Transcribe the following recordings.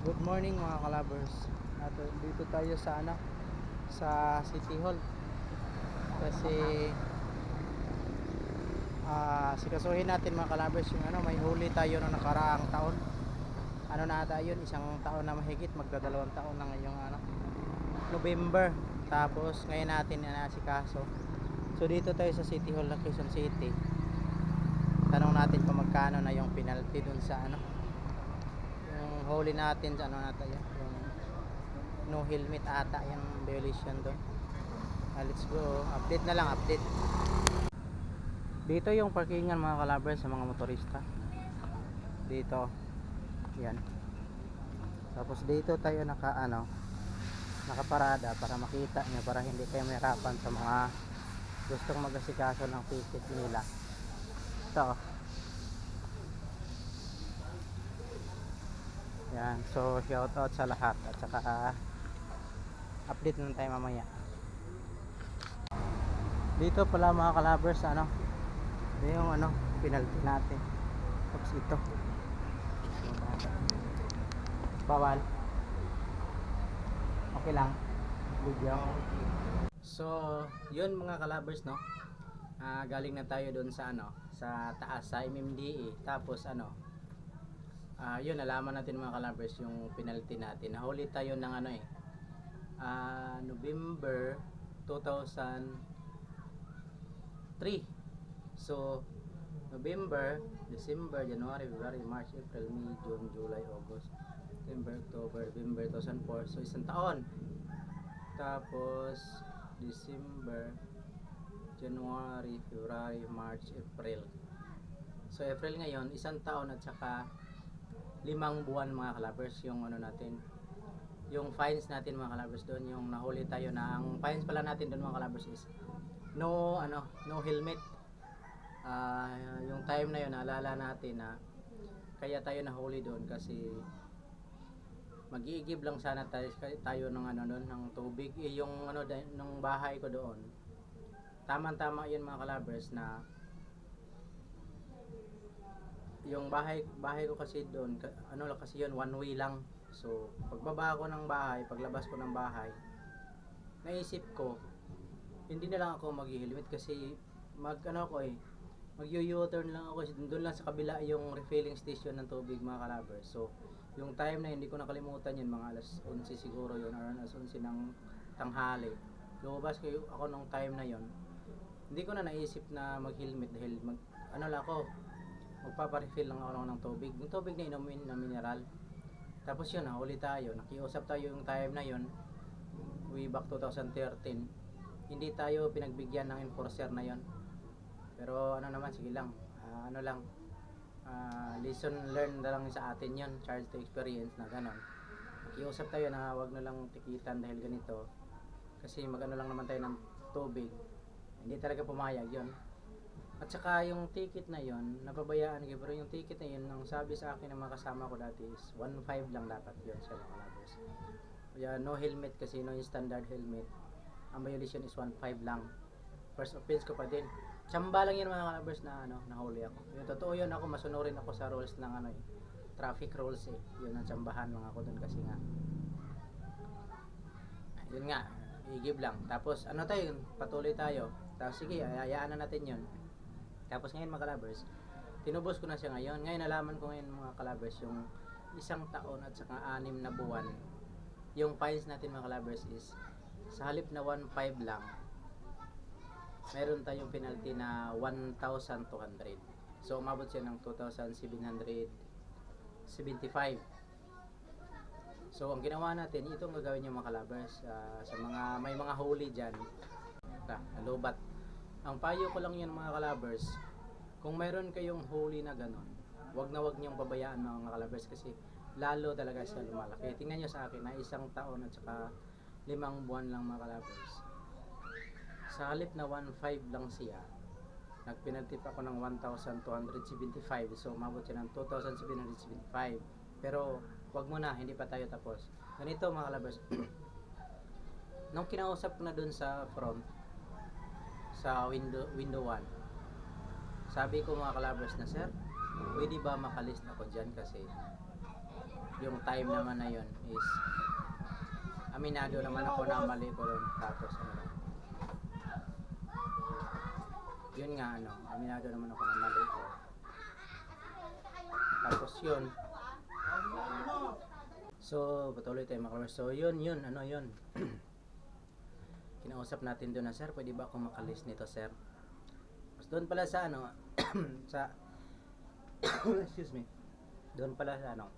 Good morning mga kalabers. Dito tayo sa sa City Hall. Kasi sikasuhin natin mga kalabers yung may huli tayo no nakaraang taon. Na ata yun, isang taon na mahigit, magdadalawang taon na ngayong November. Tapos ngayon natin inaasikaso. So dito tayo sa City Hall ng Quezon City. Tanong natin kung magkano na yung penalty dun sa yung huli natin sa natin yung no helmet ata yung violation doon. Let's go, update na lang, update. Dito yung parkingan mga kalabers sa mga motorista dito, yan. Tapos dito tayo nakaparada para makita nyo, para hindi kayo mahirapan sa mga gustong mag-asikaso ng ticket nila. Ito, yan. So shout out sa lahat at saka update lang tayo mamaya. Dito pala mga kalabers yung penalty natin. Tapos ito bawal, okay lang video. So yun mga kalabers galing na tayo doon sa sa taas sa MMDA. Tapos yun, nalaman natin mga kalabers yung penalty natin. Nahuli tayo ng November 2003. So November, December, January, February, March, April, May, June, July, August, September, October, November 2004. So isang taon. Tapos December, January, February, March, April. So April ngayon, isang taon at saka 5 buwan mga kalabers yung natin. Yung fines natin mga kalabers doon, yung nahuli tayo na ang fines pala natin doon mga kalabers is no helmet. Yung time na yun naalala natin na kaya tayo nahuli doon kasi mag-iigib lang sana tayo ng doon ng tubig. Yung ng bahay ko doon, tama yun mga kalabers, na yung bahay ko kasi doon kasi yun, one way lang. So pagbaba ko ng bahay, paglabas ko ng bahay, naisip ko hindi na lang ako mag-helmet kasi mag-u-turn lang ako doon lang sa kabila yung refilling station ng tubig mga kalabers. So yung time na yun, hindi ko nakalimutan yun, mga alas 11 siguro yun, or alas 11 ng tanghali. Lumabas ako nung time na yun, hindi ko na naisip na mag-helmet dahil magpapa-refill lang ako ng tubig. Yung tubig na inumin na mineral. Tapos yun, nahuli tayo. Nakiusap tayo yung time na yun, way back 2013. Hindi tayo pinagbigyan ng enforcer na yun. Pero naman, sige lang. Lesson learned na lang sa atin yun. Charge to experience na ganon. Nakiusap tayo na wag na lang tikitan dahil ganito. Kasi lang naman tayo ng tubig. Hindi talaga pumayag yun. At saka yung ticket na yon, napabayaan ko, pero yung ticket na yun, ang sabi sa akin ng mga kasama ko dati is 1.5 lang dapat yun sa mga kalabers. Kaya no helmet kasi, no standard helmet. Ang violation is 1.5 lang. First offense ko pa din. Tsamba lang yun mga kalabers na nahuli ako. Yung totoo yun, ako masunurin ako sa rules ng traffic rules eh. Yun ang tsambahan mga ako dun kasi nga. Yun nga, i-give lang. Tapos patuloy tayo. Tapos sige, hayaan na natin yun. Tapos ngayon mga kalabers, tinubos ko na siya ngayon. Ngayon nalaman ko ngayon mga kalabers yung isang taon at saka 6 na buwan. Yung fines natin mga kalabers is sa halip na 1.5 lang, meron tayong penalty na 1,200. So umabot siya ng 2,775. So ang ginawa natin, itong gagawin yung mga kalabers, sa may mga huli dyan, lobat. Ang payo ko lang yan mga kalabers, kung mayroon kayong huli na ganon, wag niyong babayaan mga kalabers kasi lalo talaga siya lumalaki. Tingnan nyo sa akin na isang taon at saka 5 buwan lang mga kalabers. Sa halip na 1.5 lang siya, nagpenalty pa ako ng 1,275. So umabot siya ng 2,775. Pero wag muna, hindi pa tayo tapos. Ganito mga kalabers, nung kinausap ko na dun sa front, sa window 1, sabi ko mga kalabers na, sir, pwede ba makalist ako dyan kasi yung time naman na yun is aminado naman ako na mali ko doon. Tapos ano, yun nga ano, aminado naman ako na mali ko. Tapos yun, so patuloy tayo mga kalabers. So yun, ano yun. Kinausap natin doon na, sir, pwede ba akong makalis nito, sir? Tapos doon pala sa ano, sa excuse me, doon pala sa ano,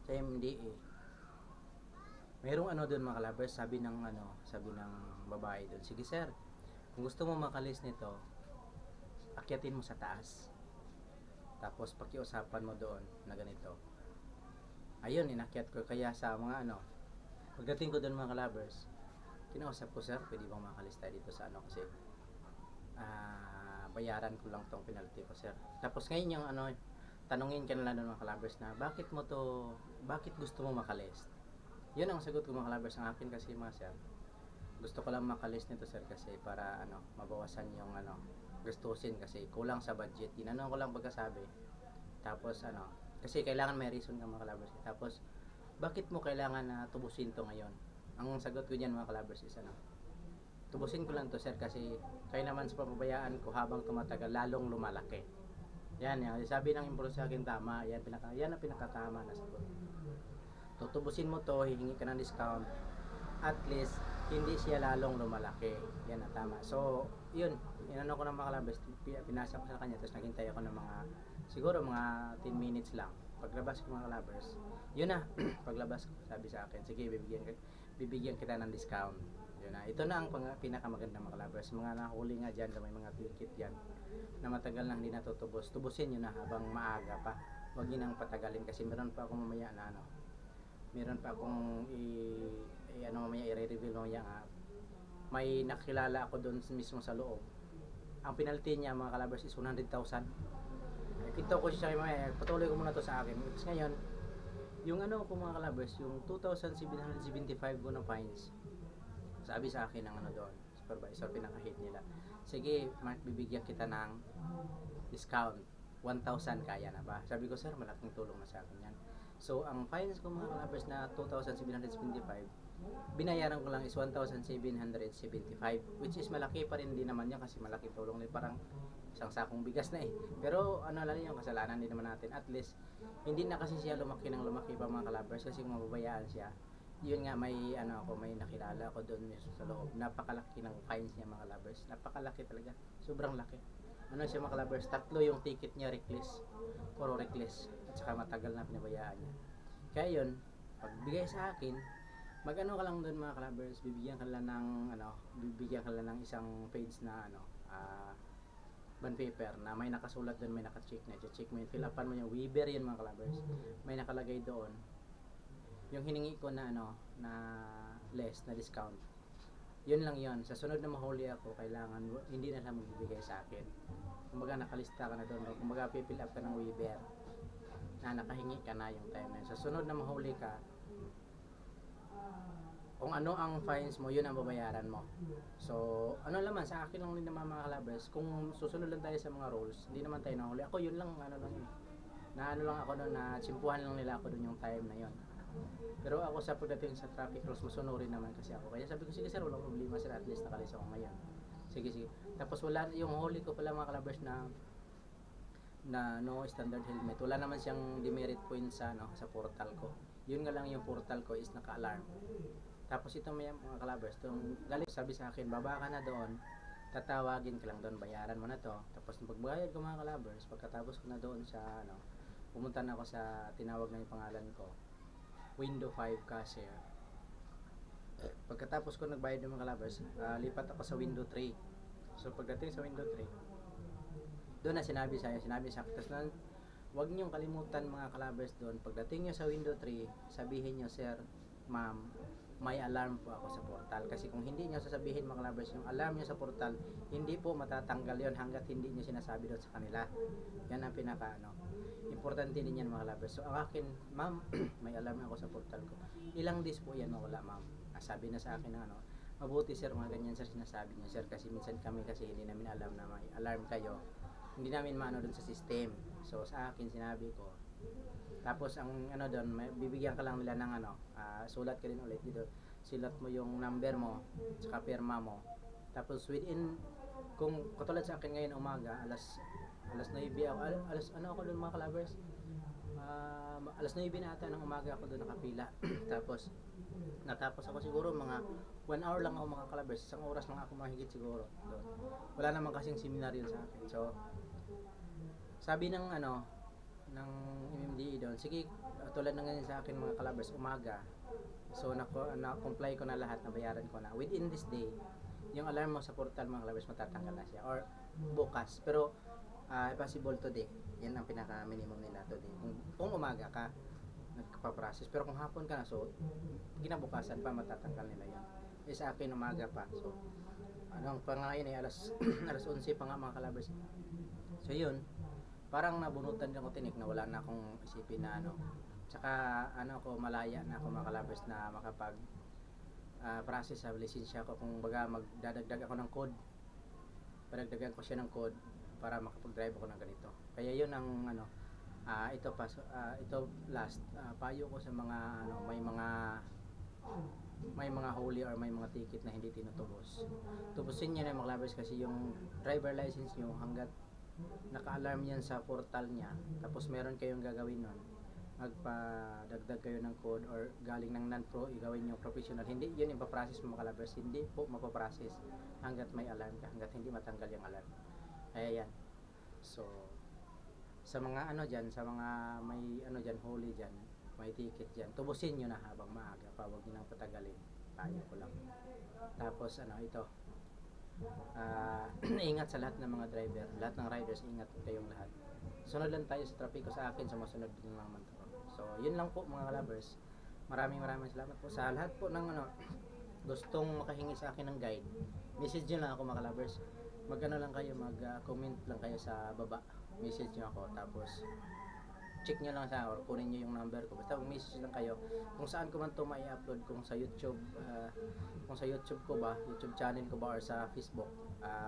sa MDA, mayroong ano doon mga kalabers, sabi ng babae doon, sige sir, kung gusto mo makalis nito, akyatin mo sa taas, tapos pakiusapan mo doon na ganito. Ayun, inakyat ko. Kaya sa mga ano, pagdating ko doon mga kalabers, kinausap ko, sir, pwede bang makalis tayo dito sa ano, kasi bayaran ko lang tong penalty ko, sir. Tapos ngayon yung ano, tanungin ka na lang ng mga kalabers na bakit gusto mo makalis? Yun ang sagot ko mga kalabers ang akin, kasi mga sir, gusto ko lang makalis nito, sir, kasi para ano, mabawasan yung ano, gastusin kasi kulang sa budget. Tinanong ko lang pagkasabi. Tapos ano, kasi kailangan may reason ka mga kalabers. Tapos bakit mo kailangan na tubusin to ngayon? Ang sagot ko diyan mga kalabers is ano, tubusin ko lang to, sir, kasi kayo naman sa pababayaan ko habang tumatagal lalong lumalaki. Yan, sabi ng impulse sa akin, tama. Yan ang pinakatama na sagot. Tutubusin mo to, hihingi ka ng discount, at least hindi siya lalong lumalaki. Yan ang tama. So yun, inano ko ng mga kalabers, pinasa ko sa kanya, tapos naghintay ako ng mga siguro mga 10 minutes lang. Paglabas ko mga kalabers, yun na. Paglabas ko, sabi sa akin, sige, bibigyan kita ng discount. Yun na. Ito na ang pinakamaganda mga kalabers. Mga nahuli nga dyan, may mga ticket dyan na matagal na hindi natutubos, tubusin nyo na habang maaga pa. Huwag nyo nang patagalin, kasi meron pa akong mamaya na ano, meron pa akong mamaya i-reveal mamaya nga. May nakilala ako doon mismo sa loob. Ang penalty niya mga kalabers is 100,000. Ito ko siya mamaya, patuloy ko muna to sa akin. Tapos ngayon, yung ano ko mga kalabers, yung 2,775 ko na fines, sabi sa akin ng ano doon, supervisor, pinaka-head nila, sige, bibigyan kita ng discount, 1,000 kaya na ba? Sabi ko, sir, malaking tulong na sa akin yan. So ang fines ko mga kalabers na 2,775, binayaran ko lang is 1,775, which is malaki pa rin din naman yan, kasi malaki tulong din, parang isang sakong bigas na eh. Pero ano lang yung kasalanan din naman natin, at least hindi na kasi siya lumaki pa mga kalabers, kasi kung mababayaan siya, yun nga, may nakilala ako doon mismo sa loob, napakalaki ng fines niya mga kalabers, napakalaki talaga, sobrang laki. Ano siya mga kalabers, 3 yung ticket niya, reckless, puro reckless, at saka matagal na pinabayaan niya. Kaya yun, pagbigay sa akin, mag-ano ka lang doon mga kalabers, bibigyan ka lang ng isang page na bond paper na may nakasulat doon, may naka-check na, check mo yun, fill upan mo yung waiver yun mga kalabers, may nakalagay doon yung hiningi ko na na less na discount. Yun lang yun. Sa sunod na mahuli ako, kailangan hindi na lang magbibigay sa akin. Kumbaga nakalista ka na doon, kumbaga pipill up ka ng waiver na nakahingi ka na yung time na yun. Sa sunod na mahuli ka, kung ano ang fines mo, yun ang babayaran mo. So ano naman, sa akin lang din naman mga kalabers, kung susunod lang tayo sa mga rules, hindi naman tayo nahuli. Ako yun lang, lang lang ako doon, na tsimpuhan lang nila ako doon yung time na yun. Pero ako sa pagdating sa traffic rules, masunurin naman kasi ako. Kaya sabi ko, sige sir, walang problema sir, at least nakalis ako ngayon. Sige. Tapos wala, yung huli ko pala mga kalabers na no standard helmet, wala naman siyang demerit points sa portal ko. Yun nga lang, yung portal ko is naka-alarm. Tapos ito mga kalabers, itong galing sabi sa akin, baba ka na doon, tatawagin ka lang doon, bayaran mo na to. Tapos pagbayad ko mga kalabers, pagkatapos ko na doon sa pumunta na ako sa tinawag na yung pangalan ko, window 5 cashier. Pagkatapos ko nagbayad ng mga kalabers, lipat ako sa window 3. So pagdating sa window 3, doon na sinabi sa akin, tapos na, huwag niyong kalimutan mga kalabers doon, pagdating niyo sa window 3, sabihin niyo, sir, ma'am, may alarm po ako sa portal. Kasi kung hindi niyo sasabihin mga kalabers yung alarm niyo sa portal, hindi po matatanggal yon hanggat hindi niyo sinasabi doon sa kanila. Yan ang pinaka importante din yan mga kalabers. So ang akin, ma'am, may alarm ako sa portal ko. Ilang days po yan mawala, ma'am. Sabi na sa akin na mabuti sir, mga ganyan sir sinasabi niyo sir, kasi minsan kami kasi hindi namin alam na may alarm kayo. Hindi namin maano doon sa system. So sa akin sinabi ko, Tapos ang ano doon, bibigyan ka lang nila ng ano, sulat ka din ulit dito. Silat mo yung number mo, saka pirma mo. Tapos within, kung katulad sa akin ngayon umaga, alas 9 ako, alas ano ako doon mga kalabers? Alas 9 na ata ng umaga ako doon nakapila. Tapos natapos ako siguro mga 1 hour lang ako mga kalabers, isang oras lang ako mahigit siguro doon. Wala naman kasing seminar yun sa akin. So sabi ng ano ng MMDA doon, sige, tulad ng ganyan sa akin mga kalabers, umaga. So na-comply ko na lahat, nabayaran ko na. Within this day, yung alarm mo sa portal mga kalabers matatanggal na siya or bukas. Pero possible today. Yan ang pinaka minimum nila today. Kung umaga ka nagpa-process, pero kung hapon ka na, so kinabukasan pa matatanggal nila yan. Eh sa akin umaga pa. So ano ang pangayon ay alas 11 pa nga mga kalabers. So yun, parang nabunutan din ako tinik na wala na akong isipin na ano. Tsaka ano ako, malaya na ako mga kalabers na makapag process sa lisensya ko. Kung baga magdadagdag ako ng code, padagdagan ko siya ng code para makapag-drive ako ng ganito. Kaya yun ang ano, ito last payo ko sa mga ano, may mga huli or may mga ticket na hindi tinutubos. Tubusin niyo na mga kalabers, kasi yung driver license nyo hanggat naka-alarm yan sa portal niya, tapos meron kayong gagawin nun, magpadagdag kayo ng code or galing ng non-pro, igawin yung professional, hindi yun ipaprocess mo mga kalabers, hindi po mapaprocess hanggat may alarm ka, hanggat hindi matanggal yung alarm. Kaya yan. So sa mga ano dyan, sa mga may ano dyan, huli dyan, may ticket dyan, tubusin nyo na habang maaga pa, huwag nyo nang patagalin. Payo ko lang. Tapos ano, ito, ingat sa lahat ng mga driver, lahat ng riders, ingat kayong lahat. Sunod lang tayo sa trapiko, sa akin, sa masunod din naman to. So yun lang po mga kalabers. Maraming salamat po sa lahat po ng ano, gustong makahingi sa akin ng guide. Message nyo lang ako mga kalabers. Mag-ano lang kayo, mag-comment lang kayo sa baba. Message nyo ako, tapos check nyo lang sa or kunin nyo yung number ko. Basta mag-message lang kayo kung saan ko man to mai-upload, kung sa YouTube, kung sa YouTube ko ba, YouTube channel ko ba, or sa Facebook.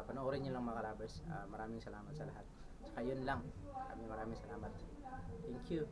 Panoorin nyo lang mga kalabers. Maraming salamat sa lahat. Saka yun lang. Maraming salamat. Thank you.